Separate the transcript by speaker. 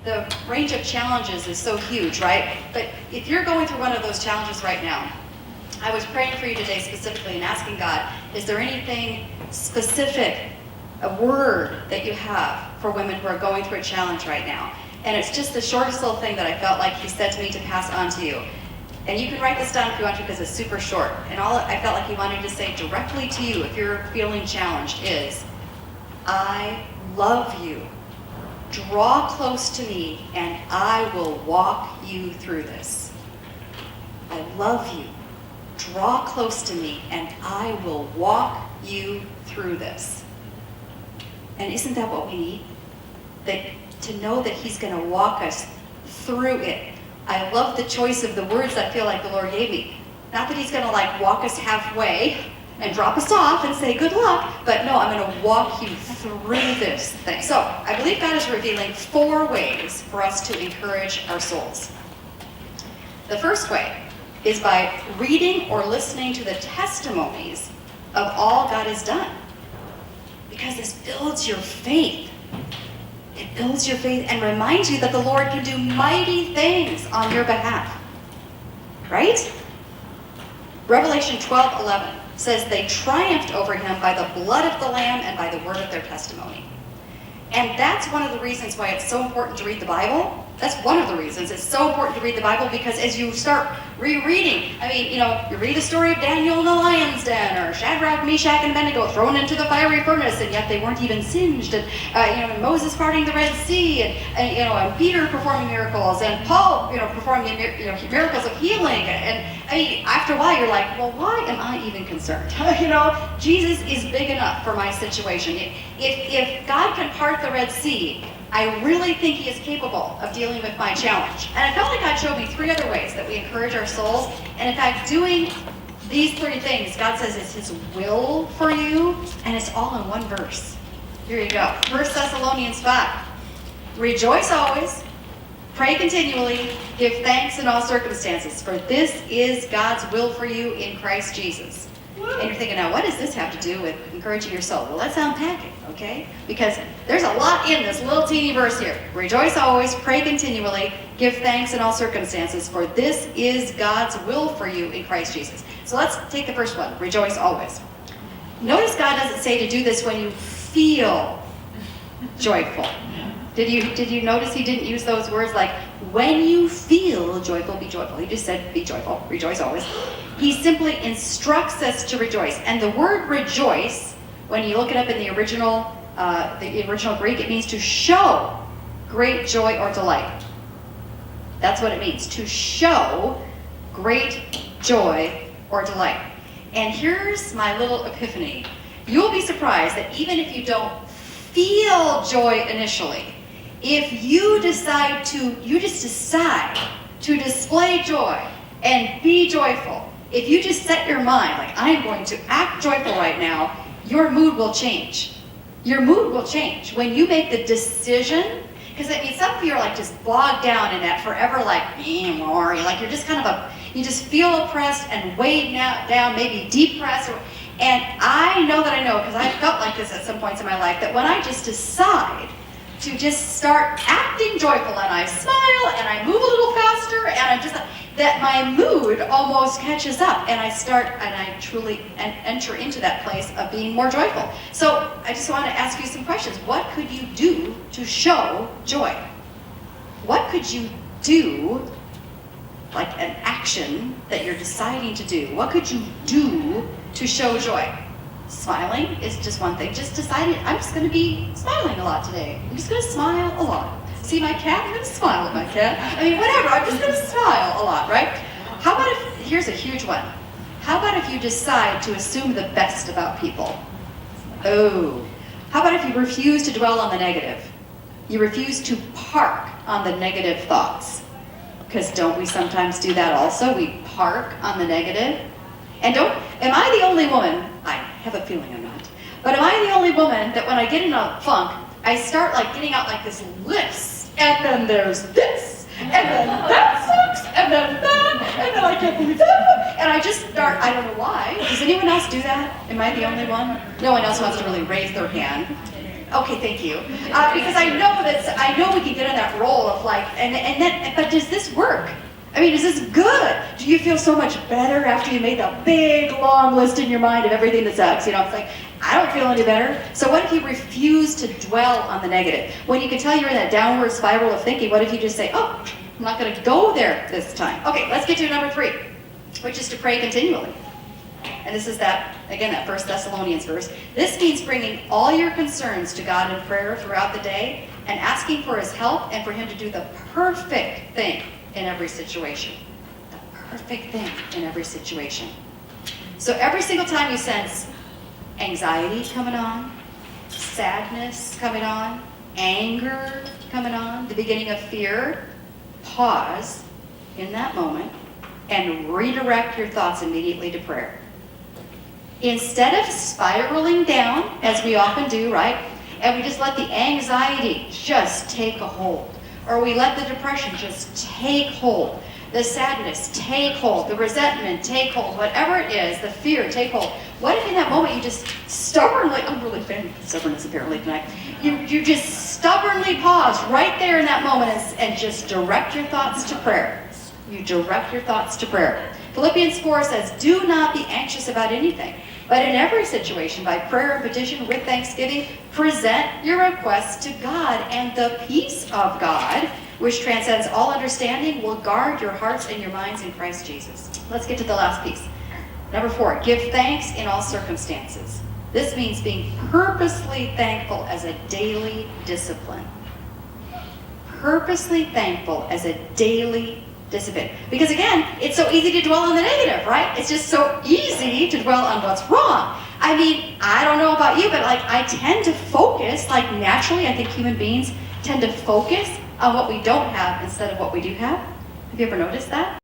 Speaker 1: The range of challenges is so huge, right? But if you're going through one of those challenges right now, I was praying for you today specifically and asking God, is there anything specific, a word that you have for women who are going through a challenge right now? And it's just the shortest little thing that I felt like he said to me to pass on to you. And you can write this down if you want to because it's super short. And all I felt like he wanted to say directly to you if you're feeling challenged is, I love you. Draw close to me and I will walk you through this. I love you. Draw close to me and I will walk you through this. And isn't that what we need? That to know that he's going to walk us through it. I love the choice of the words I feel like the Lord gave me. Not that he's going to like walk us halfway and drop us off and say good luck, but no, I'm going to walk you through this thing. So I believe God is revealing 4 ways for us to encourage our souls. The first way is by reading or listening to the testimonies of all God has done. Because this builds your faith. It builds your faith and reminds you that the Lord can do mighty things on your behalf. Right? Revelation 12:11 says they triumphed over him by the blood of the Lamb and by the word of their testimony. And that's one of the reasons why it's so important to read the Bible. That's one of the reasons it's so important to read the Bible, because as you start rereading, I mean, you read the story of Daniel in the lion's den, or Shadrach, Meshach, and Abednego thrown into the fiery furnace, and yet they weren't even singed, and Moses parting the Red Sea, and Peter performing miracles, and Paul, performing miracles of healing, and I mean, after a while, you're like, well, why am I even concerned? Jesus is big enough for my situation. If God can part the Red Sea, I really think he is capable of dealing with my challenge. And I felt like God showed me 3 other ways that we encourage our souls. And in fact, doing these 3 things, God says it's his will for you, and it's all in one verse. Here you go. 1 Thessalonians 5. Rejoice always, pray continually, give thanks in all circumstances, for this is God's will for you in Christ Jesus. And you're thinking, now what does this have to do with encouraging your soul? Well, let's unpack it, okay? Because there's a lot in this little teeny verse here. Rejoice always, pray continually, give thanks in all circumstances, for this is God's will for you in Christ Jesus. So let's take the first one, rejoice always. Notice God doesn't say to do this when you feel joyful. Did you notice he didn't use those words like, when you feel joyful, be joyful. He just said, be joyful, rejoice always. He simply instructs us to rejoice. And the word rejoice, when you look it up in the original Greek, it means to show great joy or delight. That's what it means, to show great joy or delight. And here's my little epiphany. You'll be surprised that even if you don't feel joy initially, if you just decide to display joy and be joyful, if you just set your mind, like, I'm going to act joyful right now, your mood will change. Your mood will change when you make the decision. Because I mean, some of you are like just bogged down in that forever, like you're just kind of you just feel oppressed and weighed down, maybe depressed. And I know, because I felt like this at some points in my life, that when I just decide to just start acting joyful and I smile and I move a little faster and I'm just, that my mood almost catches up and I truly enter into that place of being more joyful. So I just want to ask you some questions. What could you do to show joy? What could you do, like an action that you're deciding to do? What could you do to show joy? Smiling is just one thing. Just deciding, I'm just going to be smiling a lot today. I'm just going to smile a lot. See my cat? I'm going to smile at my cat. I mean, whatever. I'm just going to smile a lot, right? How about here's a huge one. How about if you decide to assume the best about people? Oh. How about if you refuse to dwell on the negative? You refuse to park on the negative thoughts. Because don't we sometimes do that also? We park on the negative. And am I the only woman? I have a feeling I'm not. But am I the only woman that when I get in a funk, I start like getting out like this list, and then there's this, and then that sucks, and then that, and then I can't believe that, and I just start, I don't know why. Does anyone else do that? Am I the only one? No one else wants to really raise their hand. Okay, thank you. Because I know we can get in that role of like, but does this work? I mean, is this good? Do you feel so much better after you made the big, long list in your mind of everything that sucks? You know, it's like, I don't feel any better. So what if you refuse to dwell on the negative? When you can tell you're in that downward spiral of thinking, what if you just say, oh, I'm not going to go there this time? Okay, let's get to number 3, which is to pray continually. And this is that 1 Thessalonians verse. This means bringing all your concerns to God in prayer throughout the day and asking for his help and for him to do the perfect thing in every situation. The perfect thing in every situation. So every single time you sense anxiety coming on, sadness coming on, anger coming on, the beginning of fear, pause in that moment and redirect your thoughts immediately to prayer. Instead of spiraling down, as we often do, right? And we just let the anxiety just take a hold. Or we let the depression just take hold. The sadness take hold. The resentment take hold. Whatever it is, the fear take hold. What if in that moment you just stubbornly, I'm really fan of stubbornness apparently tonight. You just stubbornly pause right there in that moment and just direct your thoughts to prayer. You direct your thoughts to prayer. Philippians 4 says, do not be anxious about anything, but in every situation, by prayer and petition with thanksgiving, present your requests to God, and the peace of God, which transcends all understanding, will guard your hearts and your minds in Christ Jesus. Let's get to the last piece. Number 4, give thanks in all circumstances. This means being purposely thankful as a daily discipline. Purposely thankful as a daily discipline. Because again, it's so easy to dwell on the negative, right? It's just so easy to dwell on what's wrong. I mean, I don't know about you, but like I tend to focus, like naturally, I think human beings tend to focus on what we don't have instead of what we do have. Have you ever noticed that?